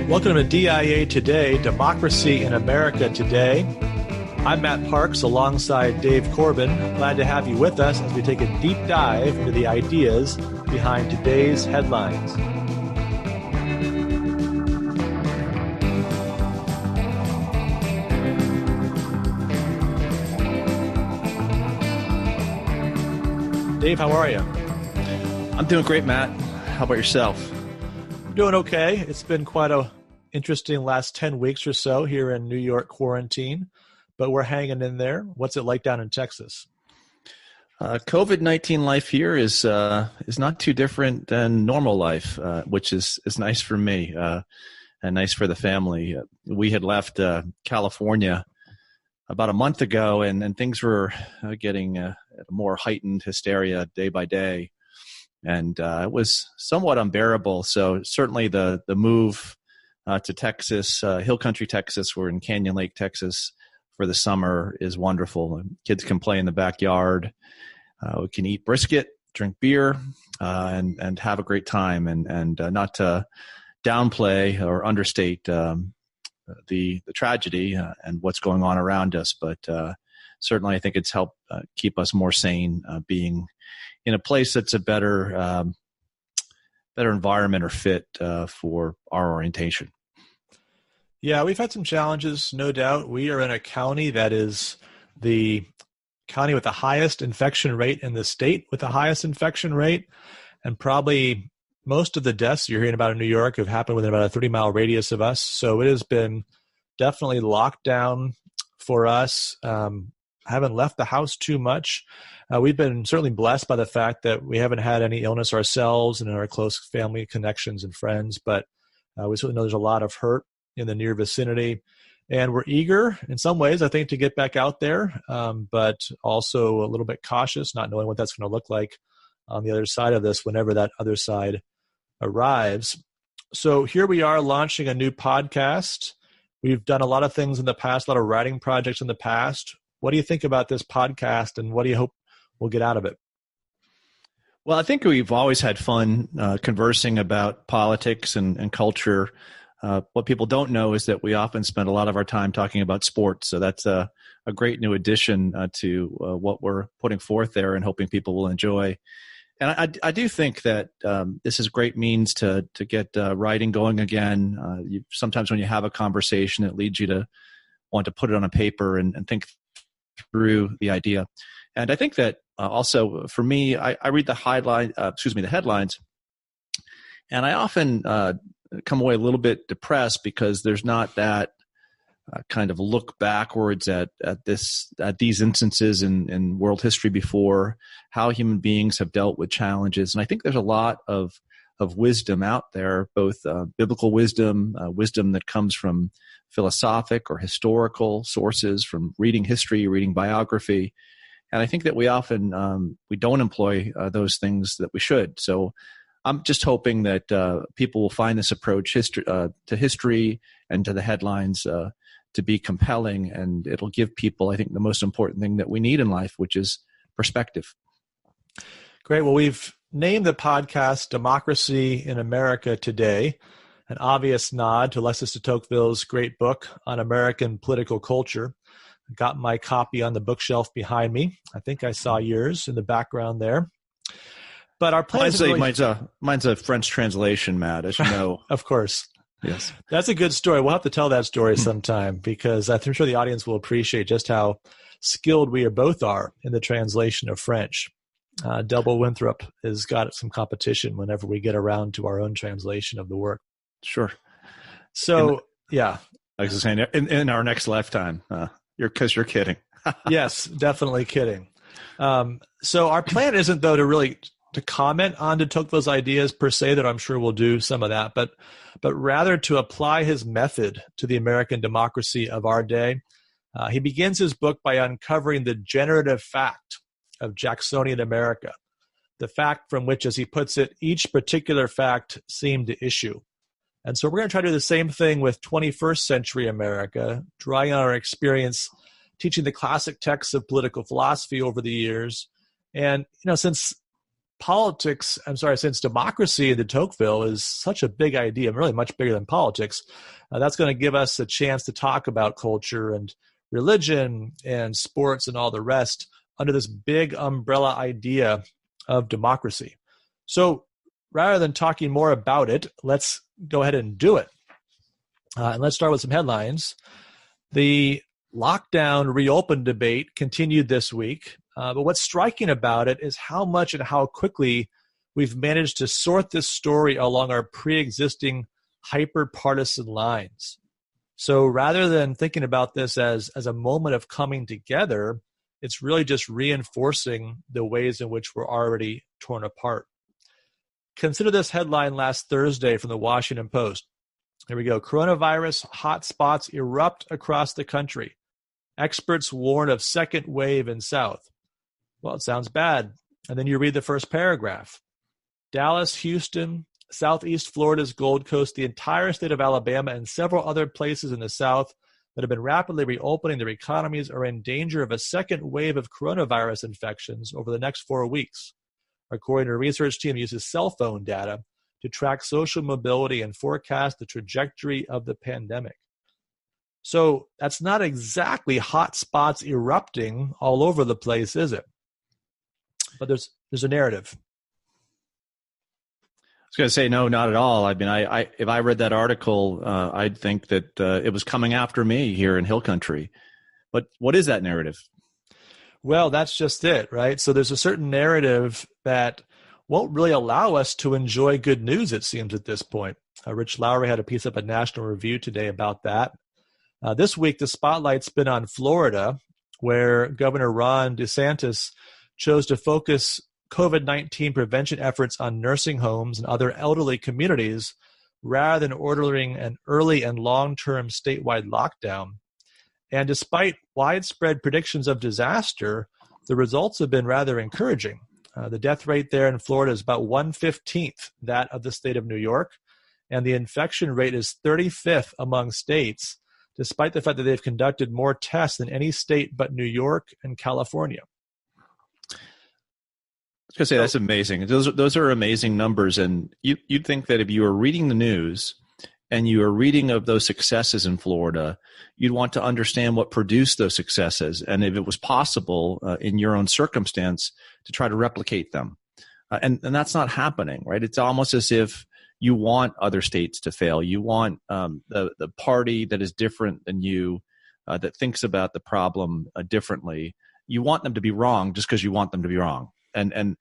Welcome to DIA Today, Democracy in America Today. I'm Matt Parks alongside Dave Corbin. Glad to have you with us as we take a deep dive into the ideas behind today's headlines. Dave, how are you? I'm doing great, Matt. How about yourself? Doing okay. It's been quite a interesting last 10 weeks or so here in New York quarantine, but we're hanging in there. What's it like down in Texas? COVID-19 life here is not too different than normal life, which is nice for me and nice for the family. We had left California about a month ago, and things were getting a more heightened hysteria day by day. And it was somewhat unbearable. So certainly the move to Texas, Hill Country, Texas, we're in Canyon Lake, Texas for the summer is wonderful. Kids can play in the backyard. We can eat brisket, drink beer, and have a great time. And not to downplay or understate the tragedy and what's going on around us, but certainly I think it's helped keep us more sane, being in a place that's a better environment or fit for our orientation. Yeah, we've had some challenges, no doubt. We are in a county that is the county with the highest infection rate in the state, with the highest infection rate, and probably most of the deaths you're hearing about in New York have happened within about a 30-mile radius of us. So it has been definitely locked down for us. Haven't left the house too much. We've been certainly blessed by the fact that we haven't had any illness ourselves and in our close family connections and friends, but we certainly know there's a lot of hurt in the near vicinity. And we're eager in some ways, I think, to get back out there, but also a little bit cautious, not knowing what that's going to look like on the other side of this whenever that other side arrives. So here we are launching a new podcast. We've done a lot of things in the past, a lot of writing projects in the past. What do you think about this podcast, and what do you hope we'll get out of it? Well, I think we've always had fun conversing about politics and culture. What people don't know is that we often spend a lot of our time talking about sports. So that's a great new addition to what we're putting forth there and hoping people will enjoy. And I do think that this is a great means to get writing going again. Sometimes when you have a conversation, it leads you to want to put it on a paper and think through the idea. And I think that also for me, I read the headlines, and I often come away a little bit depressed because there's not that kind of look backwards at these instances in world history before, how human beings have dealt with challenges. And I think there's a lot of wisdom out there, both biblical wisdom, wisdom that comes from philosophic or historical sources, from reading history, reading biography. And I think that we often we don't employ those things that we should. So I'm just hoping that people will find this approach to history and to the headlines to be compelling, and it'll give people, I think, the most important thing that we need in life, which is perspective. Great. Well, we've named the podcast Democracy in America Today, an obvious nod to Alexis de Tocqueville's great book on American political culture. I got my copy on the bookshelf behind me. I think I saw yours in the background there. But our plan mine's a French translation, Matt, as you know. Of course. Yes. That's a good story. We'll have to tell that story sometime, because I'm sure the audience will appreciate just how skilled we both are in the translation of French. Double Winthrop has got some competition whenever we get around to our own translation of the work. Sure. So, yeah. I was saying, in our next lifetime, because you're kidding. Yes, definitely kidding. So our plan isn't, though, to comment on de Tocqueville's ideas per se, that I'm sure we'll do some of that, but rather to apply his method to the American democracy of our day. He begins his book by uncovering the generative fact of Jacksonian America, the fact from which, as he puts it, each particular fact seemed to issue. And so we're going to try to do the same thing with 21st century America, drawing on our experience teaching the classic texts of political philosophy over the years. And, since since democracy in the Tocqueville is such a big idea, really much bigger than politics, that's going to give us a chance to talk about culture and religion and sports and all the rest under this big umbrella idea of democracy. So rather than talking more about it, let's go ahead and do it. And let's start with some headlines. The lockdown reopen debate continued this week. But what's striking about it is how much and how quickly we've managed to sort this story along our pre-existing hyper-partisan lines. So rather than thinking about this as a moment of coming together, it's really just reinforcing the ways in which we're already torn apart. Consider this headline last Thursday from the Washington Post. Here we go. Coronavirus hotspots erupt across the country. Experts warn of second wave in South. Well, it sounds bad. And then you read the first paragraph. Dallas, Houston, Southeast Florida's Gold Coast, the entire state of Alabama, and several other places in the South that have been rapidly reopening their economies are in danger of a second wave of coronavirus infections over the next 4 weeks. According to a research team that uses cell phone data to track social mobility and forecast the trajectory of the pandemic. So that's not exactly hot spots erupting all over the place, is it? But there's a narrative. I was going to say, no, not at all. I mean, if I read that article, I'd think that it was coming after me here in Hill Country. But what is that narrative? Well, that's just it, right? So there's a certain narrative that won't really allow us to enjoy good news, it seems, at this point. Rich Lowry had a piece up at National Review today about that. This week, the spotlight's been on Florida, where Governor Ron DeSantis chose to focus COVID-19 prevention efforts on nursing homes and other elderly communities rather than ordering an early and long-term statewide lockdown. And despite widespread predictions of disaster, the results have been rather encouraging. The death rate there in Florida is about 1/15 that of the state of New York, and the infection rate is 35th among states, despite the fact that they've conducted more tests than any state but New York and California. I was going to say, that's amazing. Those are amazing numbers. And you'd think that if you were reading the news and you were reading of those successes in Florida, you'd want to understand what produced those successes. And if it was possible in your own circumstance to try to replicate them. And that's not happening, right? It's almost as if you want other states to fail. You want the party that is different than you, that thinks about the problem differently. You want them to be wrong just because you want them to be wrong. And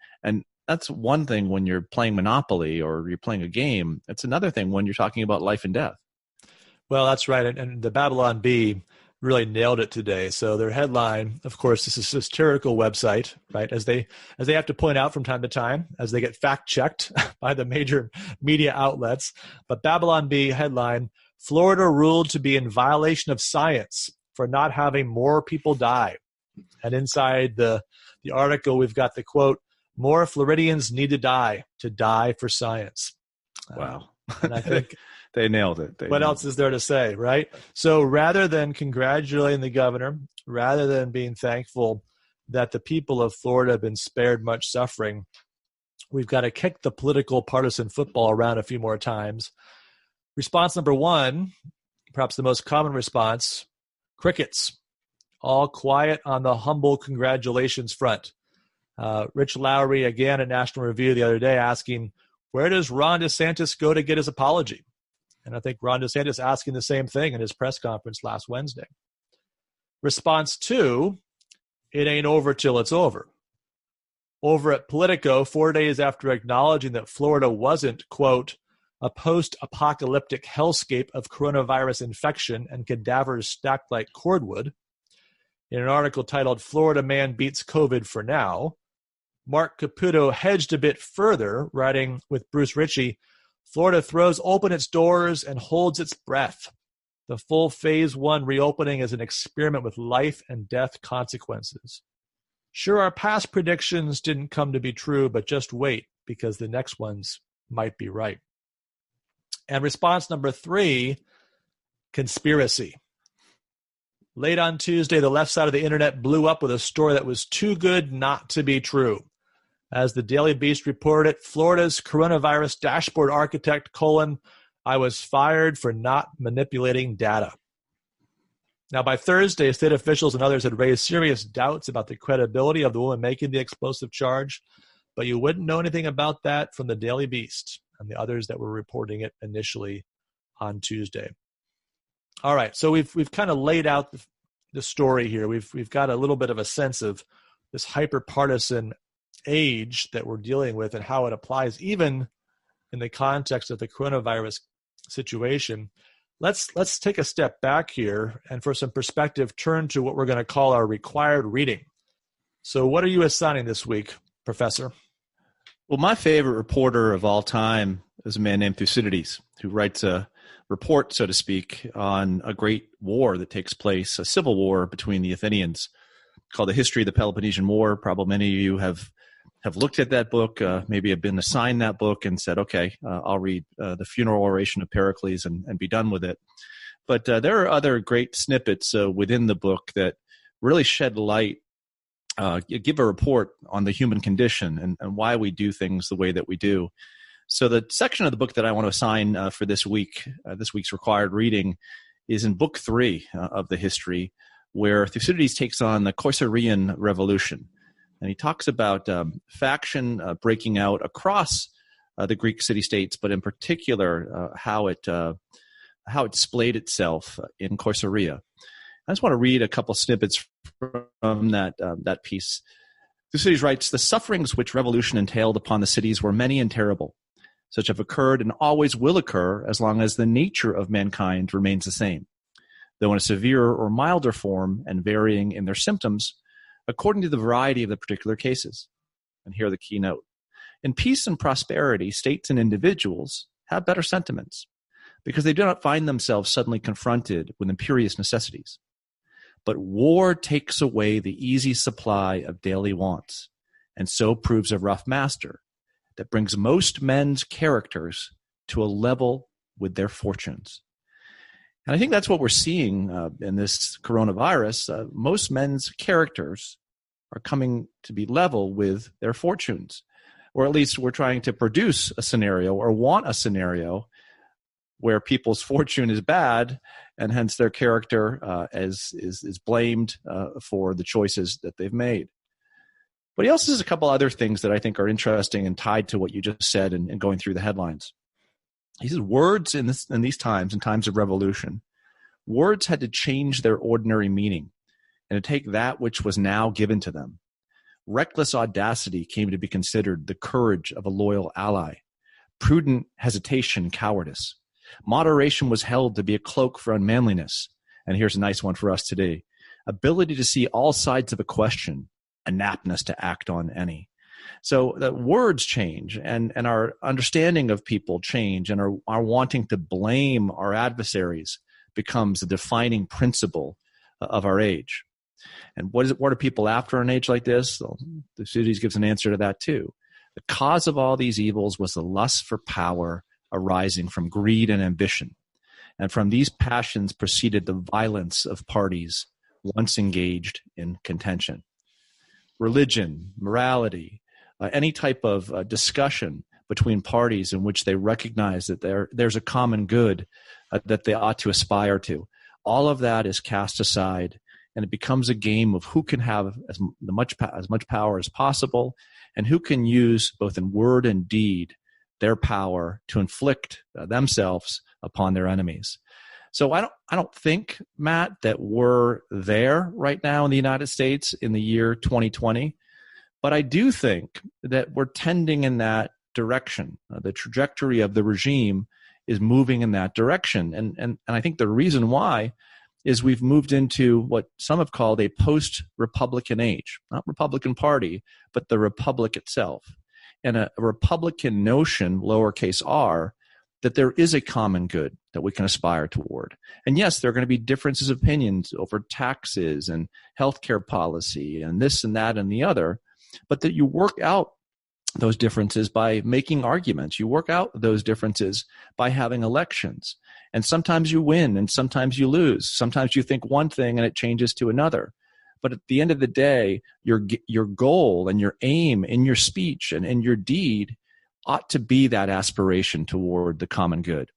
that's one thing when you're playing Monopoly or you're playing a game. It's another thing when you're talking about life and death. Well, that's right. And the Babylon Bee really nailed it today. So their headline, of course, this is a satirical website, right? As they have to point out from time to time, as they get fact checked by the major media outlets. But Babylon Bee headline, Florida ruled to be in violation of science for not having more people die. And inside the article, we've got the quote, more Floridians need to die for science. Wow. And I think they nailed it. What else is there to say, right? So rather than congratulating the governor, rather than being thankful that the people of Florida have been spared much suffering, we've got to kick the political partisan football around a few more times. Response number one, perhaps the most common response, crickets. All quiet on the humble congratulations front. Rich Lowry, again at National Review the other day, asking, where does Ron DeSantis go to get his apology? And I think Ron DeSantis asking the same thing in his press conference last Wednesday. Response two, it ain't over till it's over. Over at Politico, 4 days after acknowledging that Florida wasn't, quote, a post-apocalyptic hellscape of coronavirus infection and cadavers stacked like cordwood, in an article titled Florida Man Beats COVID for Now, Mark Caputo hedged a bit further, writing with Bruce Ritchie, Florida throws open its doors and holds its breath. The full phase one reopening is an experiment with life and death consequences. Sure, our past predictions didn't come to be true, but just wait, because the next ones might be right. And response number three, conspiracy. Late on Tuesday, the left side of the internet blew up with a story that was too good not to be true. As the Daily Beast reported, Florida's coronavirus dashboard architect, I was fired for not manipulating data. Now, by Thursday, state officials and others had raised serious doubts about the credibility of the woman making the explosive charge, but you wouldn't know anything about that from the Daily Beast and the others that were reporting it initially on Tuesday. All right, so we've kind of laid out the story here. We've got a little bit of a sense of this hyper-partisan age that we're dealing with and how it applies even in the context of the coronavirus situation. Let's take a step back here and for some perspective turn to what we're going to call our required reading. So what are you assigning this week, Professor? Well, my favorite reporter of all time is a man named Thucydides, who writes a report, so to speak, on a great war that takes place, a civil war between the Athenians called The History of the Peloponnesian War. Probably many of you have looked at that book, maybe have been assigned that book and said, okay, I'll read the funeral oration of Pericles and be done with it. But there are other great snippets within the book that really shed light, give a report on the human condition and why we do things the way that we do. So the section of the book that I want to assign for this week's required reading is in Book 3 of the history, where Thucydides takes on the Corcyraean Revolution. And he talks about faction breaking out across the Greek city-states, but in particular how it displayed itself in Corcyrea. I just want to read a couple snippets from that piece. Thucydides writes, "The sufferings which revolution entailed upon the cities were many and terrible. Such have occurred and always will occur as long as the nature of mankind remains the same, though in a severer or milder form and varying in their symptoms, according to the variety of the particular cases." And here are the keynote. "In peace and prosperity, states and individuals have better sentiments, because they do not find themselves suddenly confronted with imperious necessities. But war takes away the easy supply of daily wants, and so proves a rough master that brings most men's characters to a level with their fortunes." And I think that's what we're seeing in this coronavirus. Most men's characters are coming to be level with their fortunes, or at least we're trying to produce a scenario or want a scenario where people's fortune is bad and hence their character is blamed for the choices that they've made. But he also says a couple other things that I think are interesting and tied to what you just said and going through the headlines. He says words in these times, in times of revolution, words had to change their ordinary meaning and to take that which was now given to them. Reckless audacity came to be considered the courage of a loyal ally. Prudent hesitation, cowardice. Moderation was held to be a cloak for unmanliness. And here's a nice one for us today. Ability to see all sides of a question, inaptness to act on any. So the words change and our understanding of people change, and our wanting to blame our adversaries becomes a defining principle of our age. And what are people after an age like this? Well, Thucydides gives an answer to that too. The cause of all these evils was the lust for power arising from greed and ambition. And from these passions proceeded the violence of parties once engaged in contention. Religion, morality, any type of discussion between parties in which they recognize that there's a common good that they ought to aspire to. All of that is cast aside, and it becomes a game of who can have as much power as possible, and who can use both in word and deed their power to inflict themselves upon their enemies. So I don't think, Matt, that we're there right now in the United States in the year 2020, but I do think that we're tending in that direction. The trajectory of the regime is moving in that direction. And I think the reason why is we've moved into what some have called a post-Republican age, not Republican Party, but the Republic itself. And a Republican notion, lowercase r, that there is a common good that we can aspire toward. And yes, there are going to be differences of opinions over taxes and healthcare policy and this and that and the other, but that you work out those differences by making arguments. You work out those differences by having elections. And sometimes you win and sometimes you lose. Sometimes you think one thing and it changes to another. But at the end of the day, your goal and your aim in your speech and in your deed ought to be that aspiration toward the common good.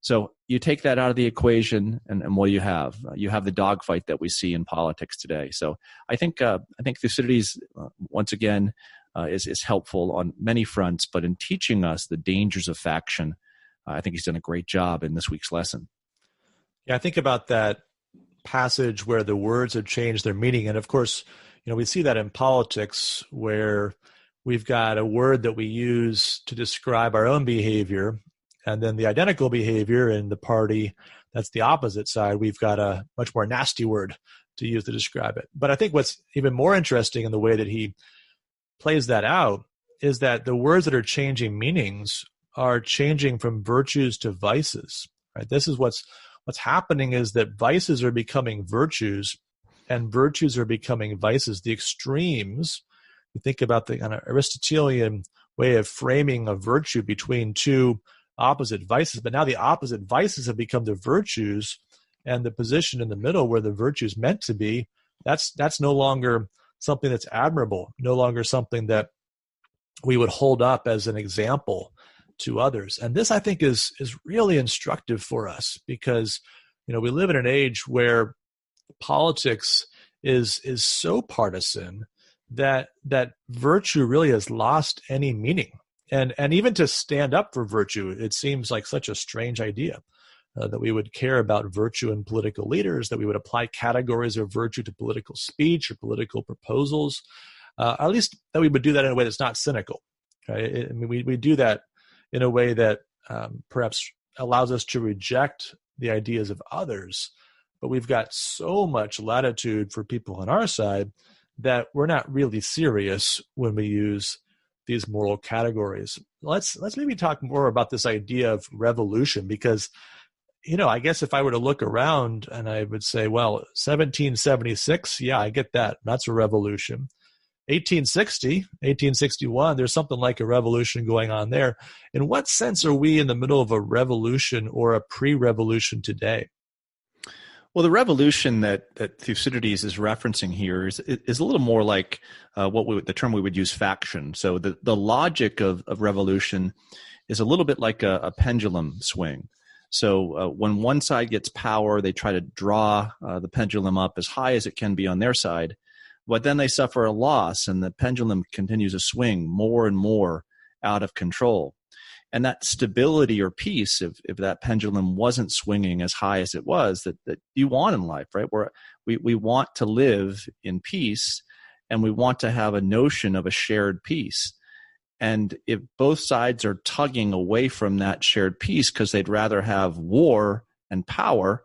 So you take that out of the equation, and what do you have? You have the dogfight that we see in politics today. So I think Thucydides, once again, is helpful on many fronts, but in teaching us the dangers of faction, I think he's done a great job in this week's lesson. Yeah, I think about that passage where the words have changed their meaning. And of course, we see that in politics where we've got a word that we use to describe our own behavior, and then the identical behavior in the party that's the opposite side, we've got a much more nasty word to use to describe it. But I think what's even more interesting in the way that he plays that out is that the words that are changing meanings are changing from virtues to vices. Right? This is what's happening, is that vices are becoming virtues and virtues are becoming vices. The extremes, you think about the kind of Aristotelian way of framing a virtue between two opposite vices, but now the opposite vices have become the virtues, and the position in the middle where the virtue is meant to be, that's no longer something that's admirable, no longer something that we would hold up as an example to others. And this, I think, is really instructive for us, because we live in an age where politics is so partisan that virtue really has lost any meaning. And even to stand up for virtue, it seems like such a strange idea, that we would care about virtue in political leaders, that we would apply categories of virtue to political speech or political proposals, at least that we would do that in a way that's not cynical. Right? I mean, we do that in a way that perhaps allows us to reject the ideas of others, but we've got so much latitude for people on our side that we're not really serious when we use these moral categories. Let's maybe talk more about this idea of revolution, because I guess if I were to look around and I would say, well, 1776, yeah, I get that. That's a revolution. 1860, 1861, there's something like a revolution going on there. In what sense are we in the middle of a revolution or a pre-revolution today? Well, the revolution that Thucydides is referencing here is a little more like the term we would use, faction. So the logic of revolution is a little bit like a pendulum swing. So when one side gets power, they try to draw the pendulum up as high as it can be on their side, but then they suffer a loss, and the pendulum continues to swing more and more out of control. And that stability or peace, if that pendulum wasn't swinging as high as it was, that you want in life, right? We want to live in peace, and we want to have a notion of a shared peace. And if both sides are tugging away from that shared peace because they'd rather have war and power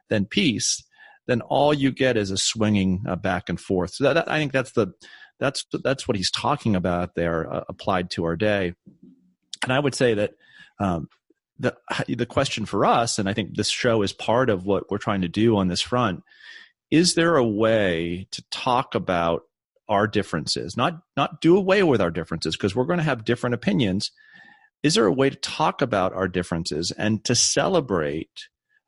than peace, then all you get is a swinging back and forth. So I think that's what he's talking about there, applied to our day. And I would say that the question for us, and I think this show is part of what we're trying to do on this front, is there a way to talk about our differences, not do away with our differences, because we're going to have different opinions. Is there a way to talk about our differences and to celebrate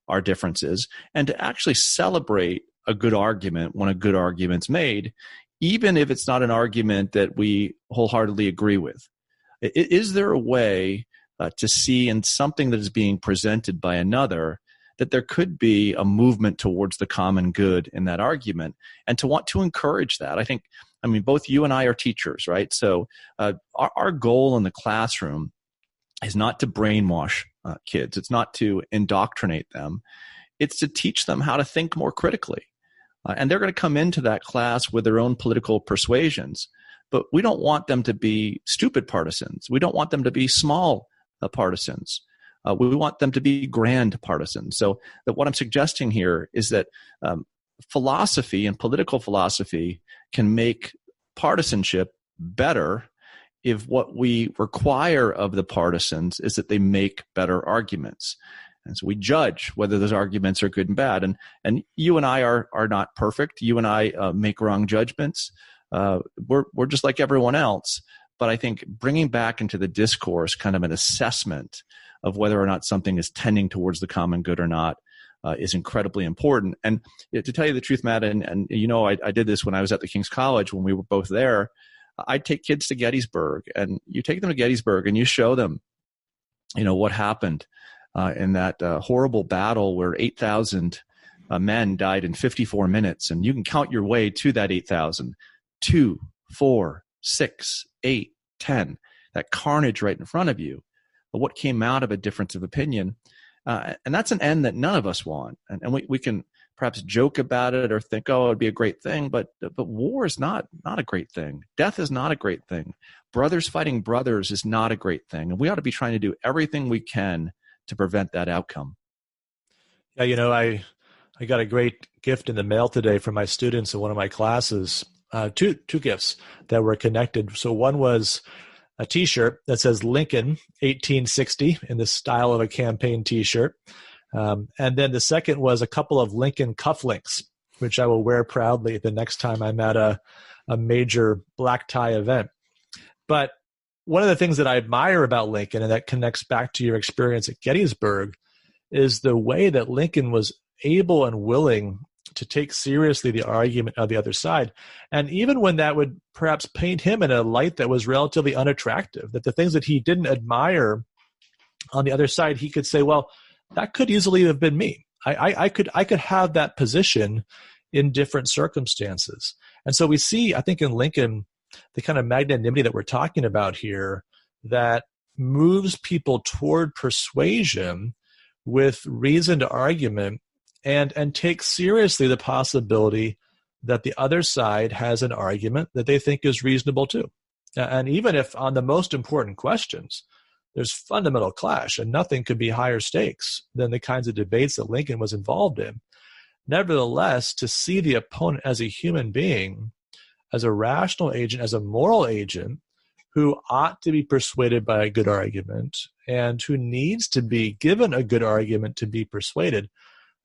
our differences and to actually celebrate a good argument when a good argument's made, even if it's not an argument that we wholeheartedly agree with? Is there a way to see in something that is being presented by another that there could be a movement towards the common good in that argument, and to want to encourage that? I mean, both you and I are teachers, right? So our goal in the classroom is not to brainwash kids. It's not to indoctrinate them. It's to teach them how to think more critically. And they're going to come into that class with their own political persuasions. But we don't want them to be stupid partisans. We don't want them to be small partisans. We want them to be grand partisans. So what I'm suggesting here is that philosophy and political philosophy can make partisanship better if what we require of the partisans is that they make better arguments. And so we judge whether those arguments are good and bad. And you and I are not perfect. You and I make wrong judgments. We're just like everyone else. But I think bringing back into the discourse kind of an assessment of whether or not something is tending towards the common good or not, is incredibly important. And to tell you the truth, Matt, and I did this when I was at the King's College when we were both there. I'd take kids to Gettysburg, and you take them to Gettysburg and you show them, what happened in that horrible battle where 8,000 men died in 54 minutes. And you can count your way to that 8,000. 2, 4, 6, 8, 10. That carnage right in front of you. But what came out of a difference of opinion? And that's an end that none of us want. And we can perhaps joke about it or think, oh, it'd be a great thing. But war is not a great thing. Death is not a great thing. Brothers fighting brothers is not a great thing. And we ought to be trying to do everything we can to prevent that outcome. Yeah, I got a great gift in the mail today from my students in one of my classes. Two gifts that were connected. So one was a T-shirt that says Lincoln 1860 in the style of a campaign T-shirt. And then the second was a couple of Lincoln cufflinks, which I will wear proudly the next time I'm at a major black tie event. But one of the things that I admire about Lincoln, and that connects back to your experience at Gettysburg, is the way that Lincoln was able and willing to take seriously the argument of the other side. And even when that would perhaps paint him in a light that was relatively unattractive, that the things that he didn't admire on the other side, he could say, well, that could easily have been me. I could have that position in different circumstances. And so we see, I think in Lincoln, the kind of magnanimity that we're talking about here that moves people toward persuasion with reasoned argument and take seriously the possibility that the other side has an argument that they think is reasonable too. And even if on the most important questions, there's fundamental clash and nothing could be higher stakes than the kinds of debates that Lincoln was involved in, nevertheless, to see the opponent as a human being, as a rational agent, as a moral agent who ought to be persuaded by a good argument and who needs to be given a good argument to be persuaded,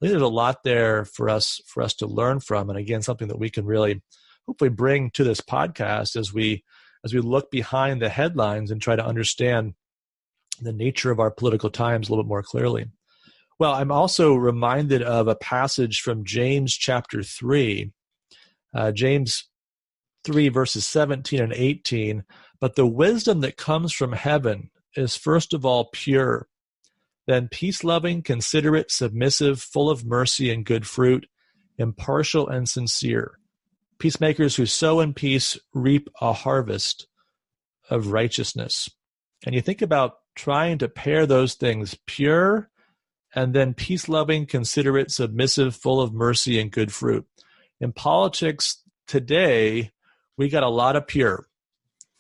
I think there's a lot there for us to learn from. And again, something that we can really hopefully bring to this podcast as we look behind the headlines and try to understand the nature of our political times a little bit more clearly. Well, I'm also reminded of a passage from James chapter 3, James 3 verses 17 and 18. But the wisdom that comes from heaven is first of all pure, then peace-loving, considerate, submissive, full of mercy and good fruit, impartial and sincere. Peacemakers who sow in peace reap a harvest of righteousness. And you think about trying to pair those things, pure and then peace-loving, considerate, submissive, full of mercy and good fruit. In politics today, we got a lot of pure,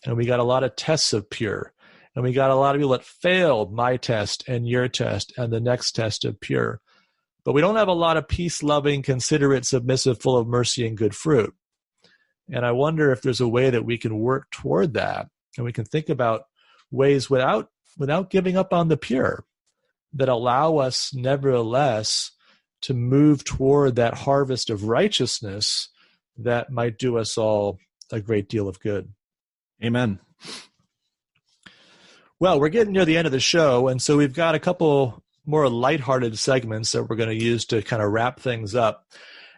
and we got a lot of tests of pure. And we got a lot of people that failed my test and your test and the next test of pure. But we don't have a lot of peace-loving, considerate, submissive, full of mercy and good fruit. And I wonder if there's a way that we can work toward that. And we can think about ways without giving up on the pure that allow us nevertheless to move toward that harvest of righteousness that might do us all a great deal of good. Amen. Well, we're getting near the end of the show, and so we've got a couple more lighthearted segments that we're going to use to kind of wrap things up.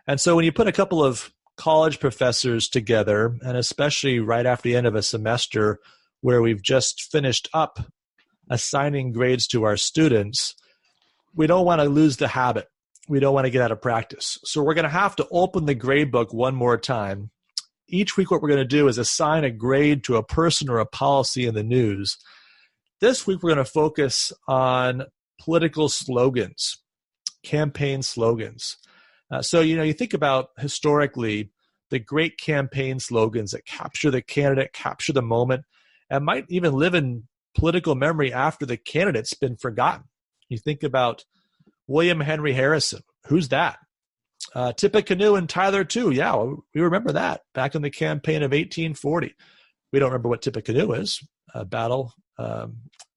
And so when you put a couple of college professors together, and especially right after the end of a semester where we've just finished up assigning grades to our students, we don't want to lose the habit. We don't want to get out of practice. So we're going to have to open the grade book one more time. Each week what we're going to do is assign a grade to a person or a policy in the news. This week, we're going to focus on political slogans, campaign slogans. So, you think about historically the great campaign slogans that capture the candidate, capture the moment, and might even live in political memory after the candidate's been forgotten. You think about William Henry Harrison. Who's that? Tippecanoe and Tyler too. Yeah, we remember that back in the campaign of 1840. We don't remember what Tippecanoe is, a battle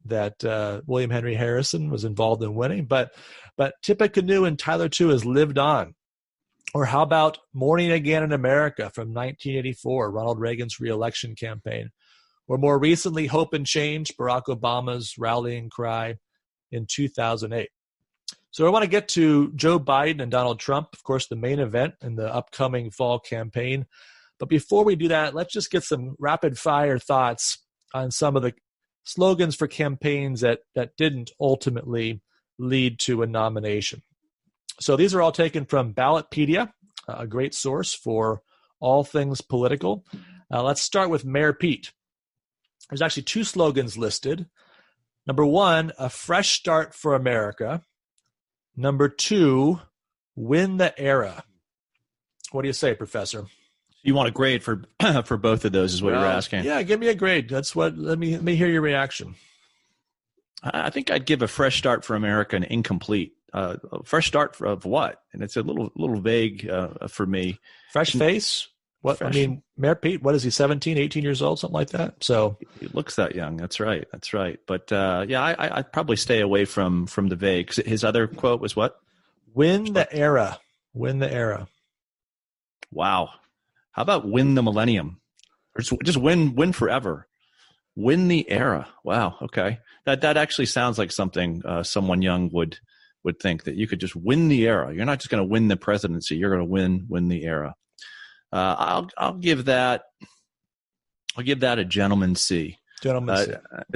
that William Henry Harrison was involved in winning. But Tippecanoe and Tyler too has lived on. Or how about Morning Again in America from 1984, Ronald Reagan's re-election campaign? Or more recently, Hope and Change, Barack Obama's rallying cry in 2008. So I want to get to Joe Biden and Donald Trump, of course, the main event in the upcoming fall campaign. But before we do that, let's just get some rapid fire thoughts on some of the slogans for campaigns that didn't ultimately lead to a nomination. So these are all taken from Ballotpedia, a great source for all things political. Let's start with Mayor Pete. There's actually 2 slogans listed. Number 1, a fresh start for America. Number 2, win the era. What do you say, Professor? You want a grade for both of those is what you're asking. Yeah, give me a grade. That's what. Let me hear your reaction. I think I'd give a fresh start for America an incomplete. A fresh start of what? And it's a little vague for me. Fresh face? What? Fresh. I mean, Mayor Pete, what is he, 17, 18 years old, something like that? So he looks that young. That's right. But I'd probably stay away from the vague. His other quote was what? Win the era. Win the era. Wow. How about win the millennium? Or just win forever. Win the era. Wow. Okay. That actually sounds like something someone young would think, that you could just win the era. You're not just going to win the presidency. You're going to win the era. I'll give that a gentleman's C. Gentleman's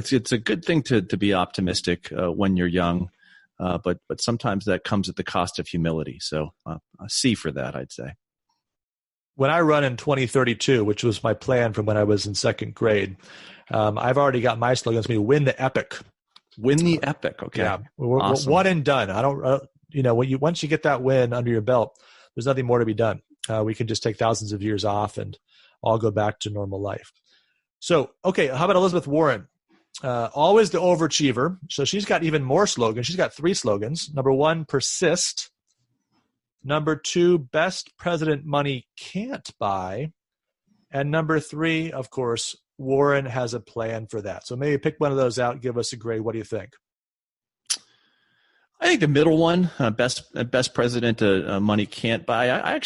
C. It's a good thing to be optimistic when you're young, but sometimes that comes at the cost of humility. So a C for that, I'd say. When I run in 2032, which was my plan from when I was in 2nd grade, I've already got my slogan. It's going to be win the epic. Win the epic. Okay. Yeah. Awesome. We're one and done. I don't, once you get that win under your belt, there's nothing more to be done. We can just take thousands of years off and all go back to normal life. So, okay. How about Elizabeth Warren? Always the overachiever. So she's got even more slogans. She's got 3 slogans. Number 1, persist. Number 2, best president money can't buy. And number 3, of course, Warren has a plan for that. So maybe pick one of those out, give us a grade. What do you think? I think the middle one, best president money can't buy. I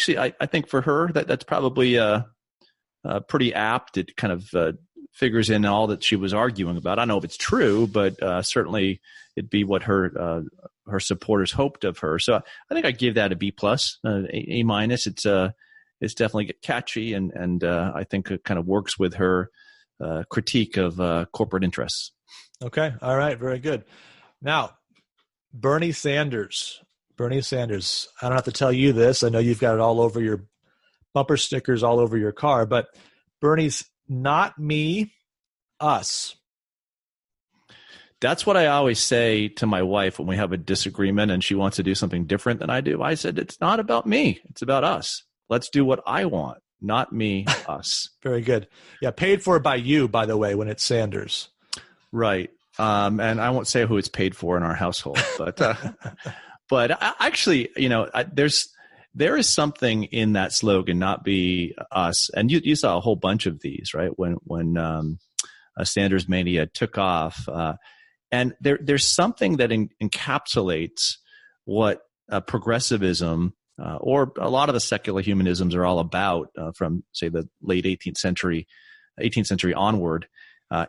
think for her that's probably pretty apt. It kind of figures in all that she was arguing about. I don't know if it's true, but certainly it'd be what her supporters hoped of her. So I think I'd give that a B+, A-. It's definitely catchy, and I think it kind of works with her critique of corporate interests. Okay. All right. Very good. Now, Bernie Sanders. Bernie Sanders. I don't have to tell you this. I know you've got it all over your bumper stickers, all over your car, but Bernie's not me, us. That's what I always say to my wife when we have a disagreement and she wants to do something different than I do. I said, it's not about me. It's about us. Let's do what I want, not me, us. Very good. Yeah, paid for by you, by the way, when it's Sanders. Right. And I won't say who it's paid for in our household, but actually, there is something in that slogan, not be us. And you saw a whole bunch of these, right? When Sanders mania took off, and there's something that encapsulates what progressivism or a lot of the secular humanisms are all about from, say, the late 18th century onward.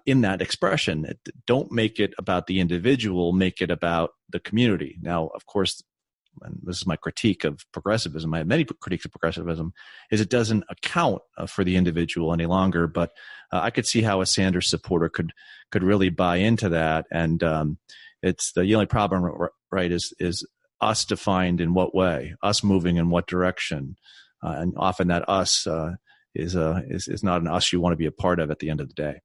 In that expression, don't make it about the individual, make it about the community. Now, of course, and this is my critique of progressivism, I have many critiques of progressivism, is it doesn't account for the individual any longer. But I could see how a Sanders supporter could really buy into that. And it's the only problem, right, is us defined in what way, us moving in what direction. And often that us is not an us you want to be a part of at the end of the day.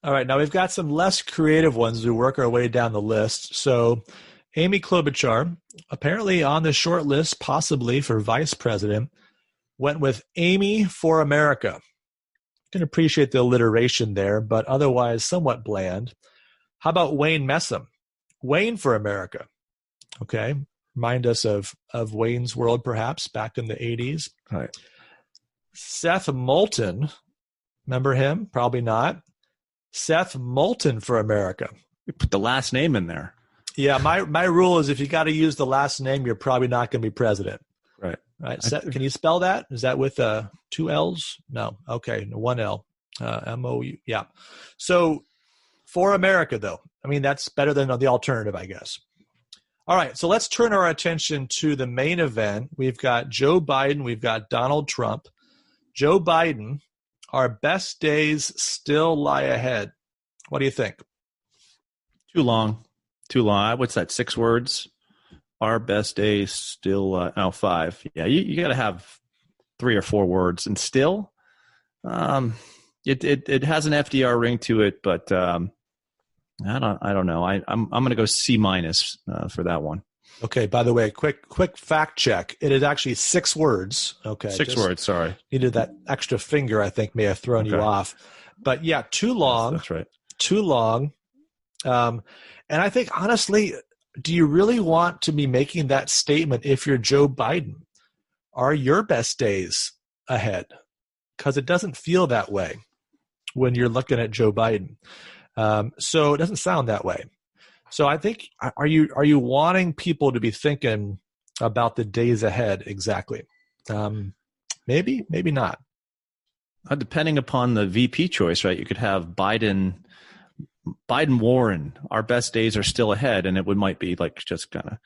All right. Now we've got some less creative ones as we work our way down the list. So Amy Klobuchar, apparently on the short list, possibly for vice president, went with Amy for America. Can appreciate the alliteration there, but otherwise somewhat bland. How about Wayne Messam? Wayne for America. Okay. Remind us of Wayne's World, perhaps, back in the 80s. Right. Seth Moulton. Remember him? Probably not. Seth Moulton for America. You put the last name in there. Yeah, my rule is if you got to use the last name, you're probably not going to be president. Right. Seth, can you spell that? Is that with 2 L's? No. Okay, 1 L. M-O-U. Yeah. So for America, though, I mean, that's better than the alternative, I guess. All right, so let's turn our attention to the main event. We've got Joe Biden, we've got Donald Trump. Joe Biden, our best days still lie ahead. What do you think? Too long. What's that, 6 words? Our best days still, 5. Yeah, you got to have 3 or 4 words. And still, it has an FDR ring to it, but I don't know. I'm going to go C- for that one. Okay. By the way, quick fact check. It is actually 6 words. Okay. 6 words. Sorry. Needed that extra finger. I think may have thrown you off. But yeah, too long. That's right. Too long. And I think honestly, do you really want to be making that statement if you're Joe Biden? Are your best days ahead? Because it doesn't feel that way when you're looking at Joe Biden. So it doesn't sound that way. So I think, are you wanting people to be thinking about the days ahead exactly? Maybe not. Depending upon the VP choice, right? You could have Biden Warren, our best days are still ahead, and might be like just kind of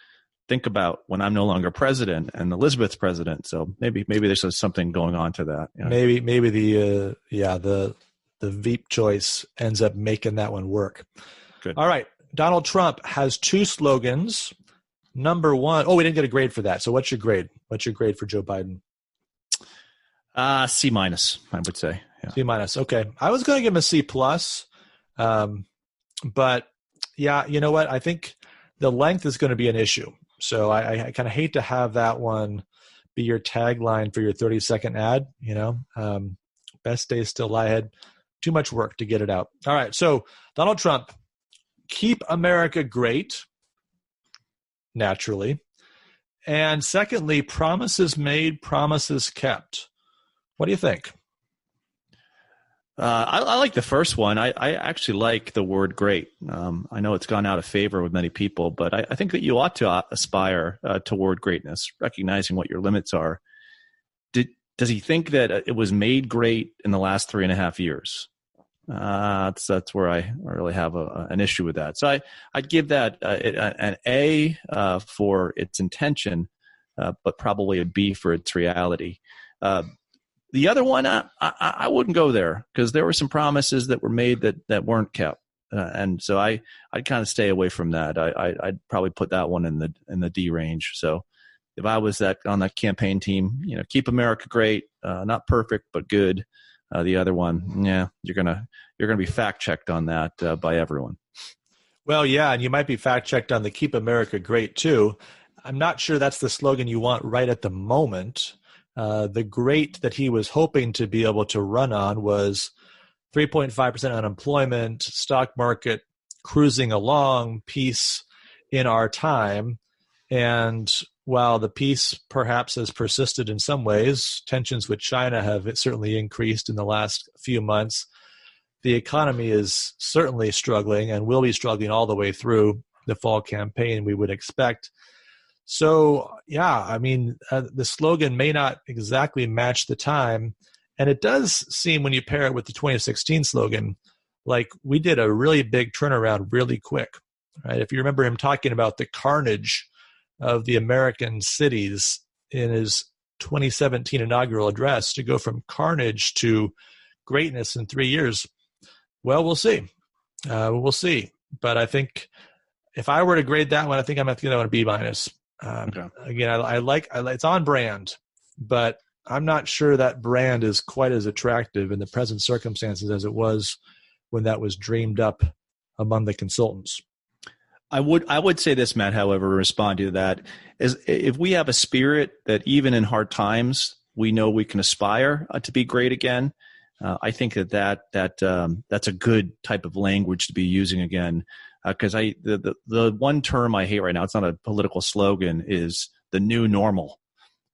think about when I'm no longer president and Elizabeth's president. So maybe there's something going on to that. Yeah. Maybe the Veep choice ends up making that one work. Good. All right. Donald Trump has 2 slogans. Number 1, we didn't get a grade for that. So what's your grade? What's your grade for Joe Biden? C-, I would say. Yeah. C-. Okay. I was going to give him a C+. But yeah, you know what? I think the length is going to be an issue. So I kind of hate to have that one be your tagline for your 30-second ad, best days still lie ahead. Too much work to get it out. All right. So Donald Trump, keep America great, naturally. And secondly, promises made, promises kept. What do you think? I like the first one. I actually like the word great. I know it's gone out of favor with many people, but I think that you ought to aspire toward greatness, recognizing what your limits are. Does he think that it was made great in the last 3.5 years? That's where I really have an issue with that. So I'd give that an A for its intention, but probably a B for its reality. The other one, I wouldn't go there because there were some promises that were made that weren't kept, and so I'd kind of stay away from that. I'd probably put that one in the D range. So if I was on that campaign team, keep America great, not perfect but good. The other one, yeah, you're gonna be fact checked on that by everyone. Well, yeah, and you might be fact checked on the keep America great too. I'm not sure that's the slogan you want right at the moment. The great that he was hoping to be able to run on was 3.5% unemployment, stock market cruising along, peace in our time. And while the peace perhaps has persisted in some ways, tensions with China have certainly increased in the last few months. The economy is certainly struggling and will be struggling all the way through the fall campaign, we would expect. So, yeah, I mean, the slogan may not exactly match the time. And it does seem, when you pair it with the 2016 slogan, like we did a really big turnaround really quick, right? If you remember him talking about the carnage of the American cities in his 2017 inaugural address, to go from carnage to greatness in 3 years, well, we'll see. We'll see. But I think if I were to grade that one, I think I'm going to go on a B-. Okay. Again, I like it's on brand, but I'm not sure that brand is quite as attractive in the present circumstances as it was when that was dreamed up among the consultants. I would say this, Matt, however, respond to that, is if we have a spirit that even in hard times, we know we can aspire to be great again, I think that's a good type of language to be using again. Because the one term I hate right now, it's not a political slogan, is the new normal.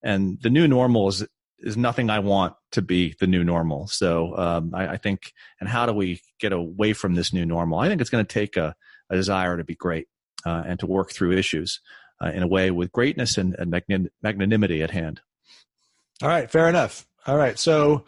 And the new normal is nothing I want to be the new normal. So I think, and how do we get away from this new normal? I think it's going to take a desire to be great and to work through issues in a way with greatness and magnanimity at hand. All right, fair enough. All right, so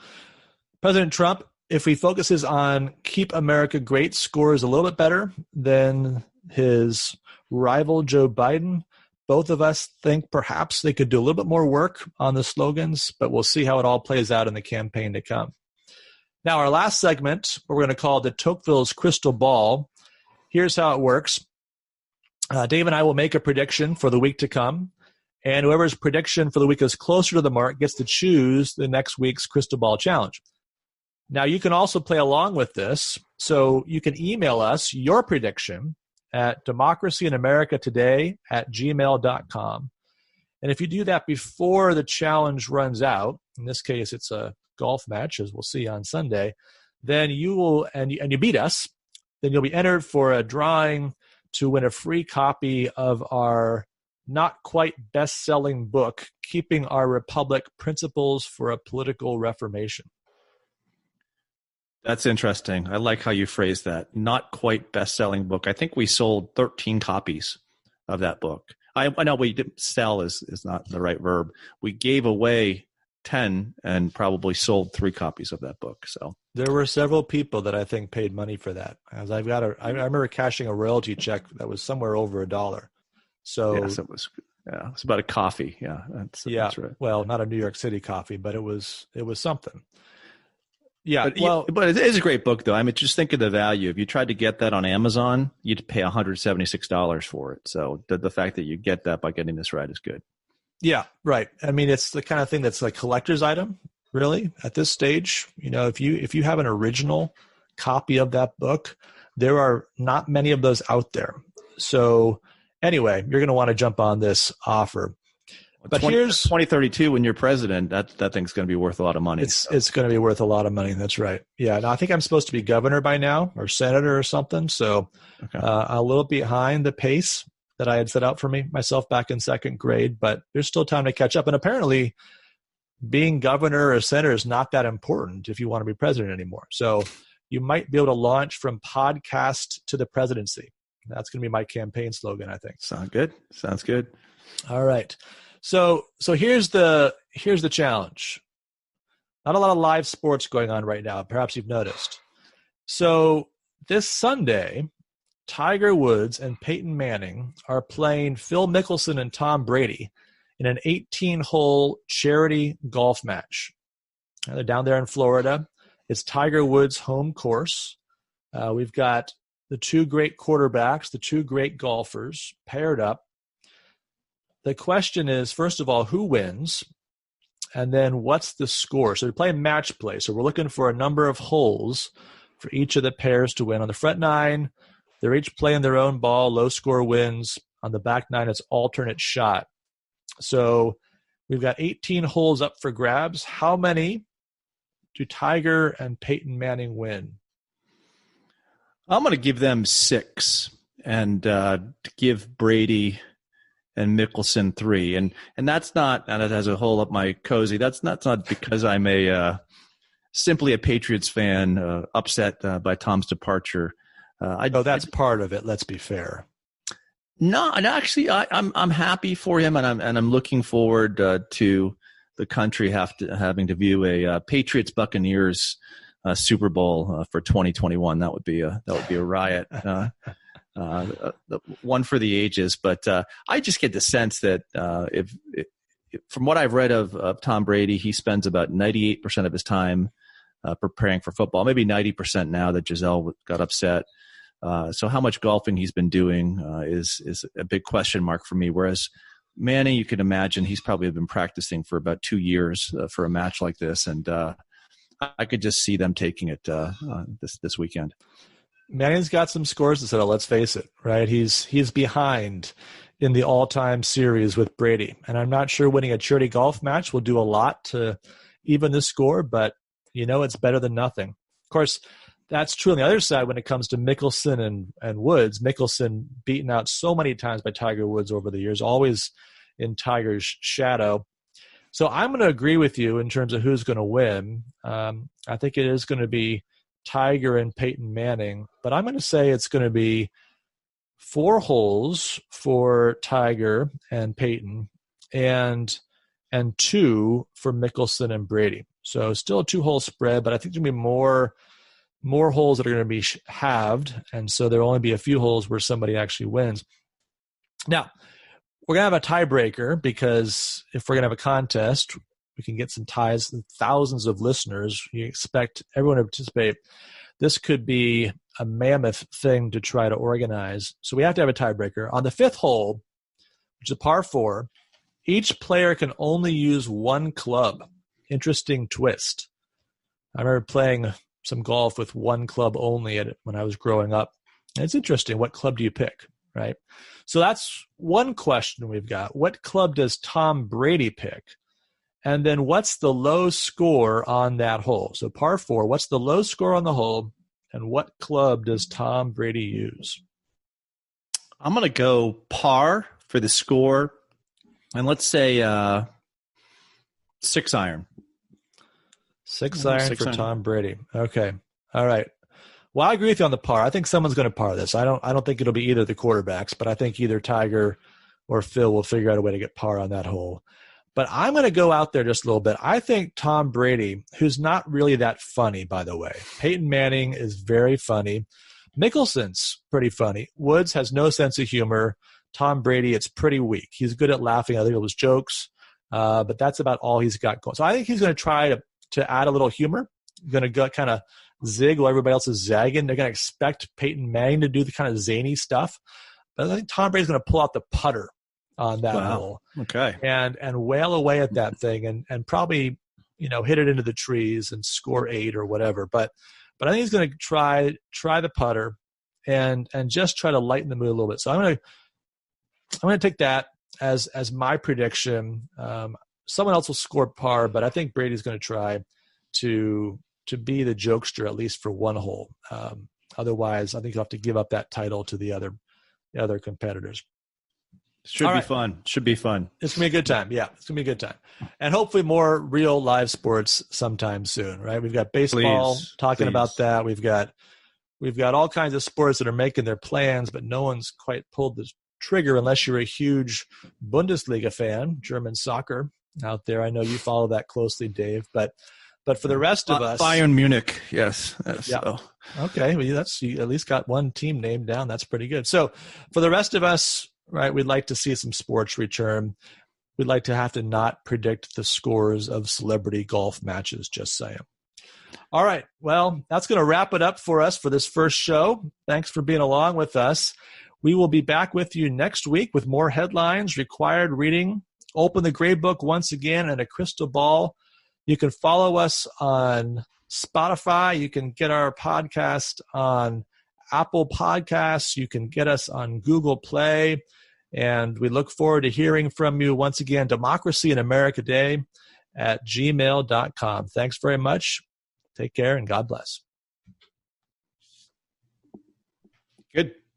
President Trump, if he focuses on keep America great, scores a little bit better than his rival Joe Biden. Both of us think perhaps they could do a little bit more work on the slogans, but we'll see how it all plays out in the campaign to come. Now, our last segment, we're going to call the Tocqueville's Crystal Ball. Here's how it works. Dave and I will make a prediction for the week to come, and whoever's prediction for the week is closer to the mark gets to choose the next week's Crystal Ball Challenge. Now, you can also play along with this, so you can email us your prediction at democracyinamericatoday@gmail.com. And if you do that before the challenge runs out, in this case it's a golf match, as we'll see on Sunday, then you will, and you beat us, then you'll be entered for a drawing to win a free copy of our not quite best-selling book, Keeping Our Republic: Principles for a Political Reformation. That's interesting. I like how you phrased that. Not quite best-selling book. I think we sold 13 copies of that book. I know we didn't sell is not the right verb. We gave away 10 and probably sold 3 copies of that book. So there were several people that I think paid money for that. As I remember cashing a royalty check that was somewhere over $1. So yes, it was. Yeah, it's about a coffee. Yeah, that's right. Well, not a New York City coffee, but it was something. Yeah, but it is a great book, though. I mean, just think of the value. If you tried to get that on Amazon, you'd pay $176 for it. So the fact that you get that by getting this right is good. Yeah, right. I mean, it's the kind of thing that's like collector's item, really, at this stage. You know, if you have an original copy of that book, there are not many of those out there. So anyway, you're going to want to jump on this offer. But here's 2032 when you're president, that thing's going to be worth a lot of money. It's going to be worth a lot of money. That's right. Yeah. Now I think I'm supposed to be governor by now or senator or something. So a little behind the pace that I had set out for myself back in second grade, but there's still time to catch up. And apparently being governor or senator is not that important if you want to be president anymore. So you might be able to launch from podcast to the presidency. That's going to be my campaign slogan, I think. Sounds good. All right. So here's the challenge. Not a lot of live sports going on right now. Perhaps you've noticed. So this Sunday, Tiger Woods and Peyton Manning are playing Phil Mickelson and Tom Brady in an 18-hole charity golf match. They're down there in Florida. It's Tiger Woods' home course. We've got the two great quarterbacks, the two great golfers paired up. The question is, first of all, who wins? And then what's the score? So we play match play. So we're looking for a number of holes for each of the pairs to win. On the front 9, they're each playing their own ball. Low score wins. On the back 9, it's alternate shot. So we've got 18 holes up for grabs. How many do Tiger and Peyton Manning win? I'm going to give them 6 and give Brady and Mickelson 3. And that's not, and it has a hole up my cozy. That's not because I'm simply a Patriots fan upset by Tom's departure. That's part of it. Let's be fair. No, and actually, I'm happy for him, and I'm looking forward to the country having to view a Patriots Buccaneers Super Bowl for 2021. That would be a riot. One for the ages. But I just get the sense that if from what I've read of Tom Brady, he spends about 98% of his time preparing for football, maybe 90% now that Giselle got upset. So how much golfing he's been doing is a big question mark for me. Whereas Manning, you can imagine he's probably been practicing for about 2 years for a match like this. And I could just see them taking it this weekend. Manning's got some scores to settle, let's face it, right? He's behind in the all-time series with Brady. And I'm not sure winning a charity golf match will do a lot to even the score, but it's better than nothing. Of course, that's true on the other side when it comes to Mickelson and Woods. Mickelson beaten out so many times by Tiger Woods over the years, always in Tiger's shadow. So I'm going to agree with you in terms of who's going to win. I think it is going to be Tiger and Peyton Manning, but I'm going to say it's going to be 4 holes for Tiger and Peyton and 2 for Mickelson and Brady. So still a 2-hole spread, but I think there's going to be more holes that are going to be halved, and so there'll only be a few holes where somebody actually wins. Now, we're going to have a tiebreaker because if we're going to have a contest, we can get some ties and thousands of listeners. You expect everyone to participate. This could be a mammoth thing to try to organize. So we have to have a tiebreaker. On the fifth hole, which is a par 4, each player can only use one club. Interesting twist. I remember playing some golf with one club only when I was growing up. And it's interesting. What club do you pick, right? So that's one question we've got. What club does Tom Brady pick? And then what's the low score on that hole? So par 4, what's the low score on the hole? And what club does Tom Brady use? I'm going to go par for the score. And let's say 6 iron. 6 iron for Tom Brady. Okay. All right. Well, I agree with you on the par. I think someone's going to par this. I don't think it'll be either of the quarterbacks, but I think either Tiger or Phil will figure out a way to get par on that hole. But I'm going to go out there just a little bit. I think Tom Brady, who's not really that funny, by the way. Peyton Manning is very funny. Mickelson's pretty funny. Woods has no sense of humor. Tom Brady, it's pretty weak. He's good at laughing at other people's jokes, but that's about all he's got going. So I think he's going to try to add a little humor. Going to kind of zig while everybody else is zagging. They're going to expect Peyton Manning to do the kind of zany stuff. But I think Tom Brady's going to pull out the putter on that hole. Okay. And wail away at that thing and probably, hit it into the trees and score 8 or whatever. But I think he's going to try the putter and just try to lighten the mood a little bit. So I'm going to take that as my prediction. Someone else will score par, but I think Brady's going to try to be the jokester at least for one hole. Otherwise, I think he'll have to give up that title to the other competitors. Should be fun. Should be fun. It's going to be a good time. Yeah, it's going to be a good time. And hopefully more real live sports sometime soon, right? We've got baseball talking about that. We've got all kinds of sports that are making their plans, but no one's quite pulled the trigger unless you're a huge Bundesliga fan, German soccer out there. I know you follow that closely, Dave, but for the rest of us, Bayern Munich, yes. Yeah. So. Okay, well, you at least got one team named down. That's pretty good. So for the rest of us, right, we'd like to see some sports return. We'd like to have to not predict the scores of celebrity golf matches, just saying. All right, well, that's going to wrap it up for us for this first show. Thanks for being along with us. We will be back with you next week with more headlines, required reading, open the grade book once again, and a crystal ball. You can follow us on Spotify. You can get our podcast on Apple Podcasts. You can get us on Google Play. And we look forward to hearing from you once again, democracyinamericatoday at gmail.com. Thanks very much. Take care and God bless. Good.